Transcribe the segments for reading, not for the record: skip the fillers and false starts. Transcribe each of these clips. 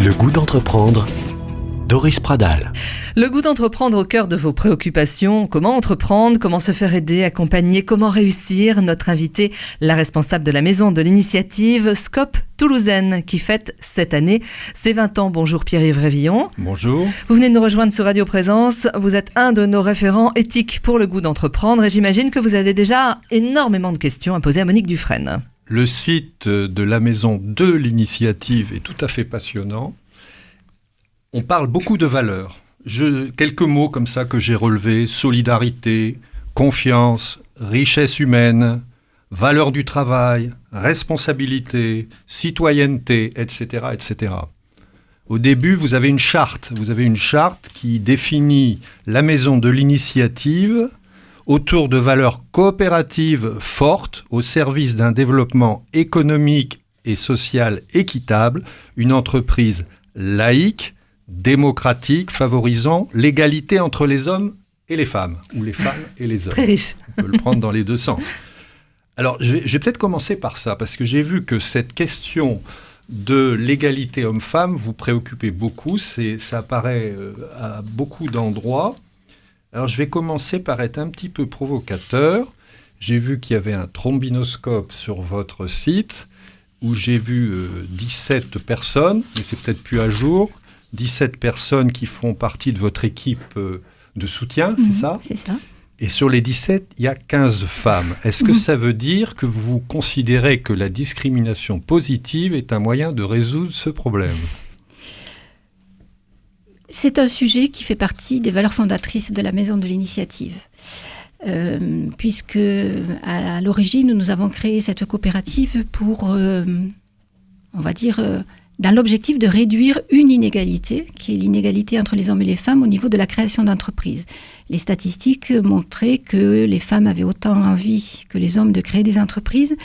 Le goût d'entreprendre, Doris Pradal. Le goût d'entreprendre au cœur de vos préoccupations. Comment entreprendre, comment se faire aider, accompagner, comment réussir. Notre invitée, la responsable de la maison de l'initiative Scope Toulousaine, qui fête cette année ses 20 ans. Bonjour Pierre-Yves Révillon. Bonjour. Vous venez de nous rejoindre sur Radio Présence. Vous êtes un de nos référents éthiques pour le goût d'entreprendre et j'imagine que vous avez déjà énormément de questions à poser à Monique Dufresne. Le site de la maison de l'initiative est tout à fait passionnant. On parle beaucoup de valeurs. Quelques mots comme ça que j'ai relevés: solidarité, confiance, richesse humaine, valeur du travail, responsabilité, citoyenneté, etc., etc. Au début, vous avez une charte. Vous avez une charte qui définit la maison de l'initiative autour de valeurs coopératives fortes au service d'un développement économique et social équitable, une entreprise laïque, démocratique, favorisant l'égalité entre les hommes et les femmes, ou les femmes et les hommes. Très riche. On peut le prendre dans les deux sens. Alors, je vais peut-être commencer par ça, parce que j'ai vu que cette question de l'égalité homme-femme vous préoccupait beaucoup. Ça apparaît à beaucoup d'endroits. Alors, je vais commencer par être un petit peu provocateur. J'ai vu qu'il y avait un trombinoscope sur votre site, où j'ai vu 17 personnes, mais c'est peut-être plus à jour, 17 personnes qui font partie de votre équipe de soutien, c'est ça ? C'est ça. Et sur les 17, il y a 15 femmes. Est-ce que ça veut dire que vous considérez que la discrimination positive est un moyen de résoudre ce problème ? C'est un sujet qui fait partie des valeurs fondatrices de la maison de l'initiative. Puisque à l'origine, nous avons créé cette coopérative pour, on va dire, dans l'objectif de réduire une inégalité, qui est l'inégalité entre les hommes et les femmes au niveau de la création d'entreprises. Les statistiques montraient que les femmes avaient autant envie que les hommes de créer des entreprises,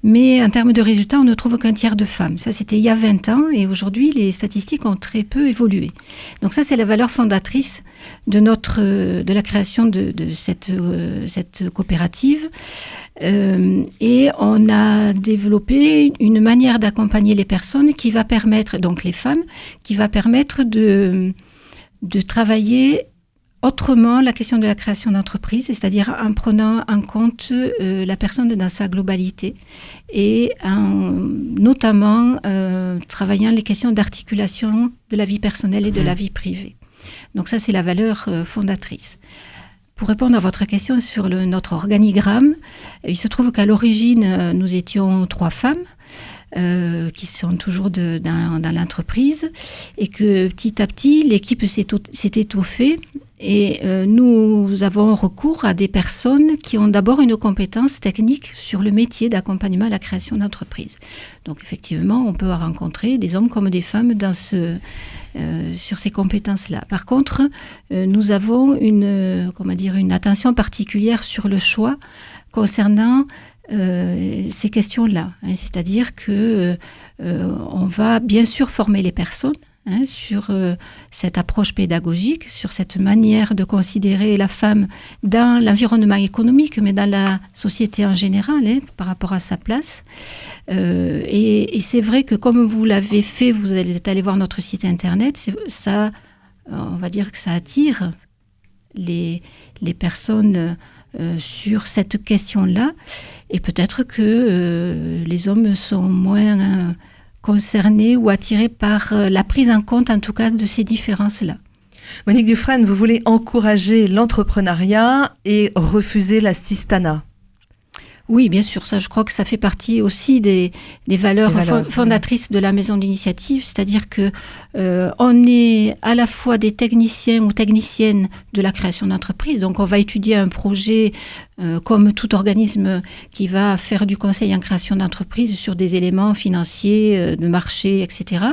mais en termes de résultats, on ne trouve qu'un tiers de femmes. Ça, c'était il y a 20 ans, et aujourd'hui, les statistiques ont très peu évolué. Donc ça, c'est la valeur fondatrice de la création de cette coopérative. Et on a développé une manière d'accompagner les personnes qui va permettre, donc les femmes, qui va permettre de travailler autrement la question de la création d'entreprise, c'est-à-dire en prenant en compte la personne dans sa globalité et en notamment travaillant les questions d'articulation de la vie personnelle et de la vie privée. Donc ça, c'est la valeur fondatrice. Pour répondre à votre question sur notre organigramme, il se trouve qu'à l'origine, nous étions 3 femmes qui sont toujours dans l'entreprise et que petit à petit, l'équipe s'est étoffée et nous avons recours à des personnes qui ont d'abord une compétence technique sur le métier d'accompagnement à la création d'entreprise. Donc effectivement, on peut rencontrer des hommes comme des femmes sur ces compétences-là. Par contre, nous avons une attention particulière sur le choix concernant ces questions-là. C'est-à-dire que on va bien sûr former les personnes sur cette approche pédagogique, sur cette manière de considérer la femme dans l'environnement économique, mais dans la société en général, par rapport à sa place. Et c'est vrai que comme vous l'avez fait, vous êtes allé voir notre site internet, ça, on va dire que ça attire les personnes sur cette question-là. Et peut-être que les hommes sont moins concernés ou attirés par la prise en compte, en tout cas, de ces différences-là. Monique Dufresne, vous voulez encourager l'entrepreneuriat et refuser l'assistanat. Oui, bien sûr, ça, je crois que ça fait partie aussi des valeurs fondatrices de la maison d'initiative, c'est-à-dire que on est à la fois des techniciens ou techniciennes de la création d'entreprise, donc on va étudier un projet comme tout organisme qui va faire du conseil en création d'entreprise sur des éléments financiers, de marché, etc.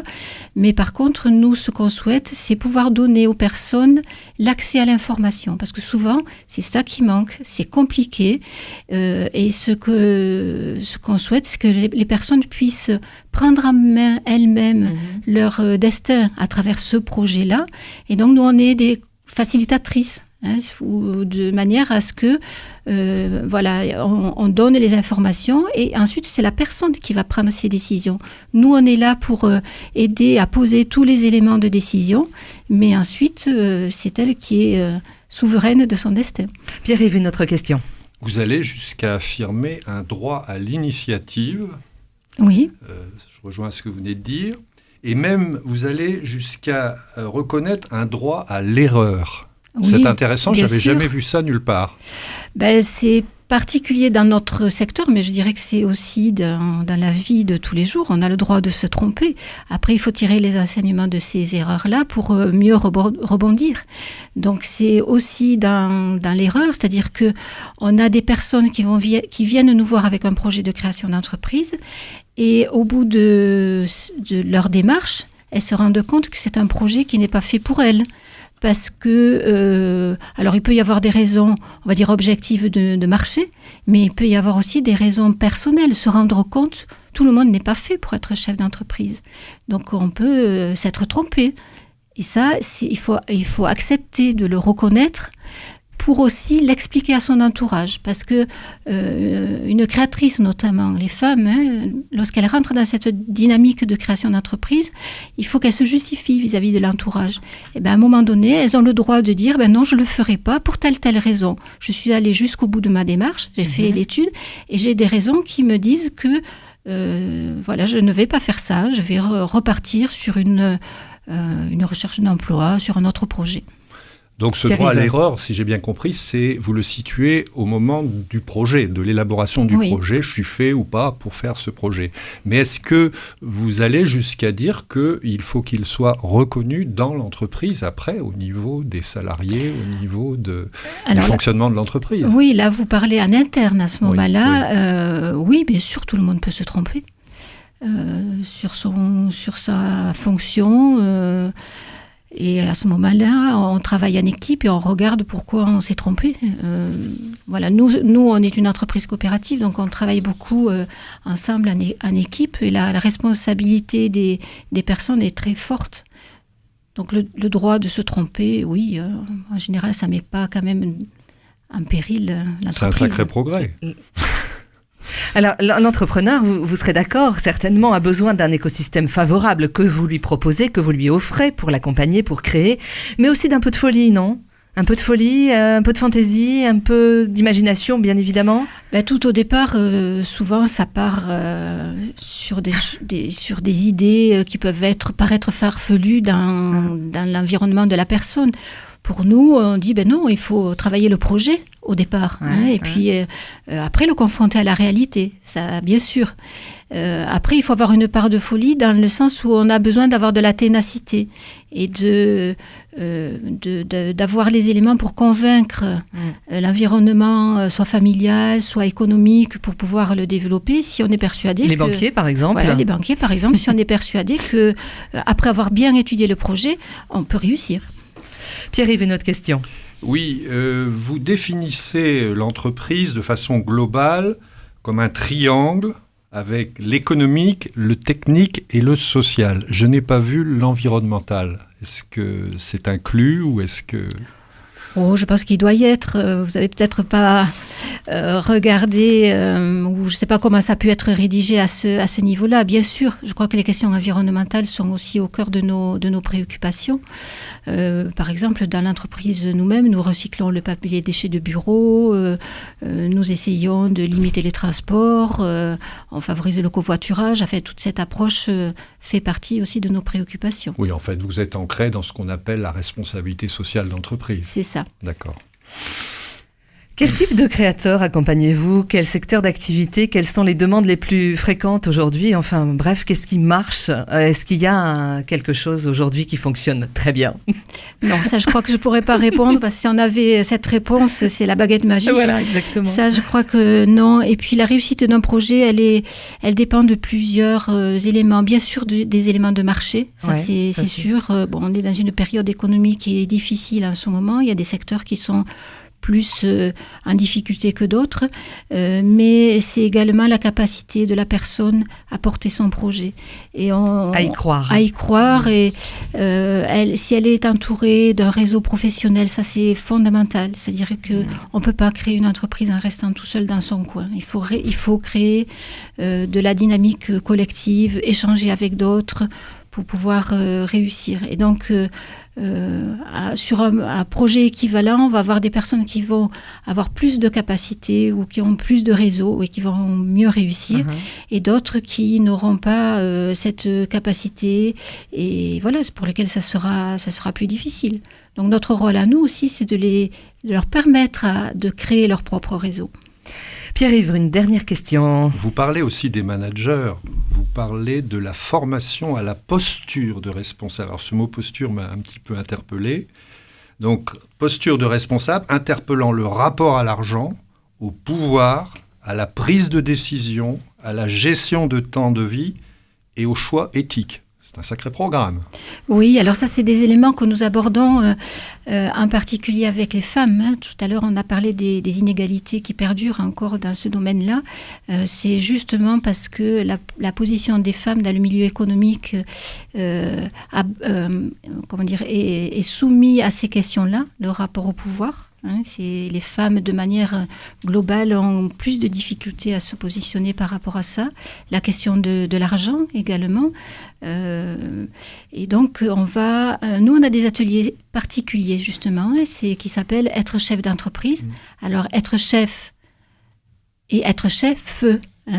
Mais par contre, nous, ce qu'on souhaite, c'est pouvoir donner aux personnes l'accès à l'information, parce que souvent, c'est ça qui manque, c'est compliqué, et ce qu'on souhaite, c'est que les personnes puissent prendre en main elles-mêmes leur destin à travers ce projet-là. Et donc, nous, on est des facilitatrices de manière à ce que on donne les informations et ensuite c'est la personne qui va prendre ses décisions. Nous, on est là pour aider à poser tous les éléments de décision, mais ensuite c'est elle qui est souveraine de son destin. Pierre-Yves, une autre question. Vous allez jusqu'à affirmer un droit à l'initiative. Oui. Je rejoins ce que vous venez de dire. Et même, vous allez jusqu'à reconnaître un droit à l'erreur. Oui, c'est intéressant, je n'avais jamais vu ça nulle part. C'est particulier dans notre secteur, mais je dirais que c'est aussi dans la vie de tous les jours. On a le droit de se tromper. Après, il faut tirer les enseignements de ces erreurs-là pour mieux rebondir. Donc, c'est aussi dans l'erreur, c'est-à-dire qu'on a des personnes qui viennent nous voir avec un projet de création d'entreprise et au bout de leur démarche, elles se rendent compte que c'est un projet qui n'est pas fait pour elles. Parce que, alors il peut y avoir des raisons, on va dire objectives de marché, mais il peut y avoir aussi des raisons personnelles, se rendre compte, tout le monde n'est pas fait pour être chef d'entreprise. Donc on peut s'être trompé. Et ça, il faut accepter de le reconnaître pour aussi l'expliquer à son entourage. Parce que une créatrice, notamment les femmes, lorsqu'elles rentrent dans cette dynamique de création d'entreprise, il faut qu'elles se justifient vis-à-vis de l'entourage. Et à un moment donné, elles ont le droit de dire non, je ne le ferai pas pour telle raison. Je suis allée jusqu'au bout de ma démarche, j'ai fait l'étude, et j'ai des raisons qui me disent que je ne vais pas faire ça, je vais repartir sur une recherche d'emploi, sur un autre projet. Donc ce droit à l'erreur, si j'ai bien compris, c'est vous le situez au moment du projet, de l'élaboration du projet. Je suis fait ou pas pour faire ce projet. Mais est-ce que vous allez jusqu'à dire qu'il faut qu'il soit reconnu dans l'entreprise après, au niveau des salariés, au niveau du fonctionnement de l'entreprise? Oui, là vous parlez en interne à ce moment-là. Oui, bien sûr, tout le monde peut se tromper sur sa fonction. Et à ce moment-là, on travaille en équipe et on regarde pourquoi on s'est trompé. Nous, on est une entreprise coopérative, donc on travaille beaucoup ensemble en équipe. Et la responsabilité des personnes est très forte. Donc le droit de se tromper, oui, en général, ça ne met pas quand même en péril l'entreprise. C'est un sacré progrès. Alors, l'entrepreneur, vous serez d'accord, certainement a besoin d'un écosystème favorable que vous lui proposez, que vous lui offrez pour l'accompagner, pour créer, mais aussi d'un peu de folie, non ? Un peu de folie, un peu de fantaisie, un peu d'imagination, bien évidemment. Tout au départ, souvent, ça part sur des idées qui peuvent paraître farfelues dans l'environnement de la personne. Pour nous, on dit non, il faut travailler le projet au départ, puis après le confronter à la réalité, ça bien sûr. Après, il faut avoir une part de folie dans le sens où on a besoin d'avoir de la ténacité et d'avoir les éléments pour convaincre l'environnement, soit familial, soit économique, pour pouvoir le développer. Si on est persuadé les banquiers, par exemple. Voilà, les banquiers, par exemple, si on est persuadé que après avoir bien étudié le projet, on peut réussir. Pierre-Yves, une autre question. Oui, vous définissez l'entreprise de façon globale comme un triangle avec l'économique, le technique et le social. Je n'ai pas vu l'environnemental. Est-ce que c'est inclus ou est-ce que... Je pense qu'il doit y être. Vous n'avez peut-être pas regardé, ou je ne sais pas comment ça a pu être rédigé à ce niveau-là. Bien sûr, je crois que les questions environnementales sont aussi au cœur de nos préoccupations. Par exemple, dans l'entreprise nous-mêmes, nous recyclons le papier déchets de bureau, nous essayons de limiter les transports, on favorise le covoiturage. Enfin, toute cette approche fait partie aussi de nos préoccupations. Oui, en fait, vous êtes ancré dans ce qu'on appelle la responsabilité sociale d'entreprise. C'est ça. D'accord. Quel type de créateurs accompagnez-vous ? Quel secteur d'activité ? Quelles sont les demandes les plus fréquentes aujourd'hui ? Enfin, bref, qu'est-ce qui marche ? Est-ce qu'il y a quelque chose aujourd'hui qui fonctionne très bien ? Non, ça, je crois que je ne pourrais pas répondre, parce que si on avait cette réponse, c'est la baguette magique. Voilà, exactement. Ça, je crois que non. Et puis, la réussite d'un projet, elle dépend de plusieurs éléments. Bien sûr, des éléments de marché, ça, c'est sûr. On est dans une période économique qui est difficile en ce moment. Il y a des secteurs qui sont plus en difficulté que d'autres, mais c'est également la capacité de la personne à porter son projet. Et à y croire. À y croire. Et si elle est entourée d'un réseau professionnel, ça c'est fondamental. C'est-à-dire qu'on ne peut pas créer une entreprise en restant tout seul dans son coin. Il faut créer de la dynamique collective, échanger avec d'autres pour pouvoir réussir. Et donc, sur un projet équivalent, on va avoir des personnes qui vont avoir plus de capacités ou qui ont plus de réseau et qui vont mieux réussir, et d'autres qui n'auront pas cette capacité et voilà, pour lesquels ça sera plus difficile. Donc notre rôle à nous aussi, c'est de leur permettre de créer leur propre réseau. Pierre-Yves, une dernière question. Vous parlez aussi des managers, vous parlez de la formation à la posture de responsable. Alors ce mot posture m'a un petit peu interpellé. Donc posture de responsable, interpellant le rapport à l'argent, au pouvoir, à la prise de décision, à la gestion de temps de vie et au choix éthique. C'est un sacré programme. Oui, alors ça, c'est des éléments que nous abordons en particulier avec les femmes. Tout à l'heure, on a parlé des inégalités qui perdurent encore dans ce domaine-là. C'est justement parce que la position des femmes dans le milieu économique est soumise à ces questions-là, le rapport au pouvoir. Les femmes, de manière globale, ont plus de difficultés à se positionner par rapport à ça. La question de l'argent également. Et donc, nous, on a des ateliers particuliers, justement, qui s'appellent « Être chef d'entreprise ». Alors, être chef et être chef,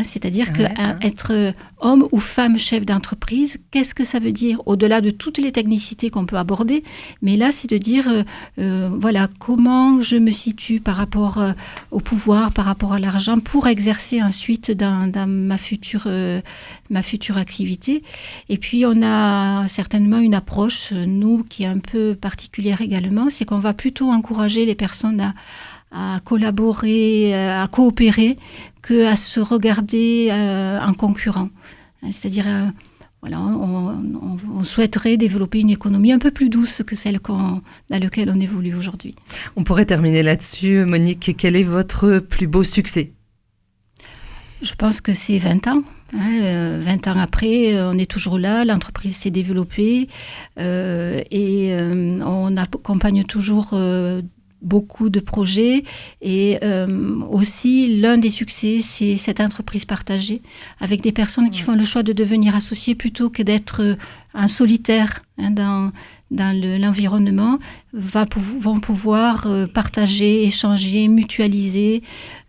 c'est-à-dire qu'être homme ou femme chef d'entreprise, qu'est-ce que ça veut dire au-delà de toutes les technicités qu'on peut aborder? Mais là, c'est de dire, comment je me situe par rapport au pouvoir, par rapport à l'argent, pour exercer ensuite dans ma future activité. Et puis, on a certainement une approche, nous, qui est un peu particulière également, c'est qu'on va plutôt encourager les personnes à collaborer, à coopérer, qu'à se regarder en concurrent. C'est-à-dire, on souhaiterait développer une économie un peu plus douce que celle dans laquelle on évolue aujourd'hui. On pourrait terminer là-dessus. Monique, quel est votre plus beau succès? Je pense que c'est 20 ans. 20 ans après, on est toujours là, l'entreprise s'est développée et on accompagne toujours beaucoup de projets et aussi l'un des succès, c'est cette entreprise partagée avec des personnes qui font le choix de devenir associées plutôt que d'être en solitaire dans l'environnement, vont pouvoir partager, échanger, mutualiser,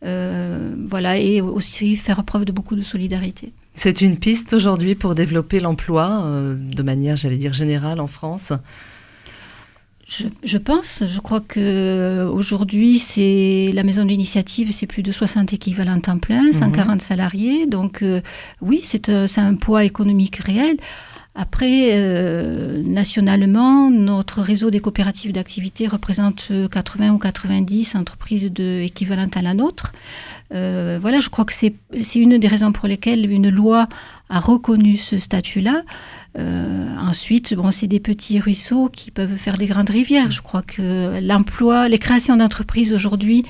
et aussi faire preuve de beaucoup de solidarité. C'est une piste aujourd'hui pour développer l'emploi de manière, j'allais dire, générale en France ? Je crois qu'aujourd'hui, la maison de l'initiative, c'est plus de 60 équivalents temps plein, 140 salariés. Donc oui, c'est un poids économique réel. Après, nationalement, notre réseau des coopératives d'activité représente 80 ou 90 entreprises équivalentes à la nôtre. Je crois que c'est une des raisons pour lesquelles une loi a reconnu ce statut-là. Ensuite, c'est des petits ruisseaux qui peuvent faire des grandes rivières. Je crois que l'emploi, les créations d'entreprises aujourd'hui,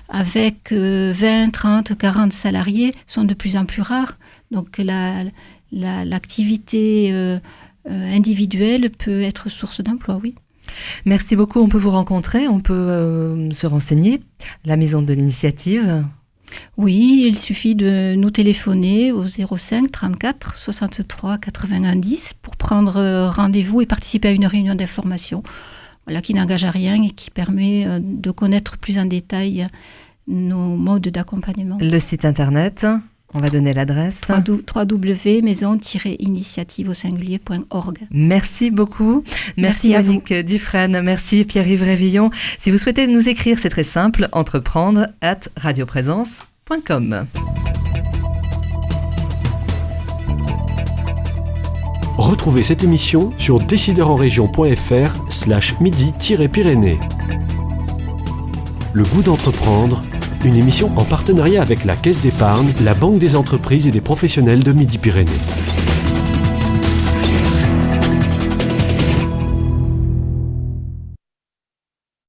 avec 20, 30, 40 salariés, sont de plus en plus rares. Donc l'activité individuelle peut être source d'emploi, oui. Merci beaucoup. On peut vous rencontrer, on peut se renseigner. La maison de l'initiative. Oui, il suffit de nous téléphoner au 05 34 63 81 10 pour prendre rendez-vous et participer à une réunion d'information qui n'engage à rien et qui permet de connaître plus en détail nos modes d'accompagnement. Le site internet, on va donner l'adresse. www.maison-initiative-au-singulier.org. Merci beaucoup. Merci Monique Dufresne. Merci Pierre-Yves Révillon. Si vous souhaitez nous écrire, c'est très simple, entreprendre@radioprésence.com. Retrouvez cette émission sur décideurenrégion.fr/midi-pyrénées. Le goût d'entreprendre, une émission en partenariat avec la Caisse d'épargne, la Banque des entreprises et des professionnels de Midi-Pyrénées.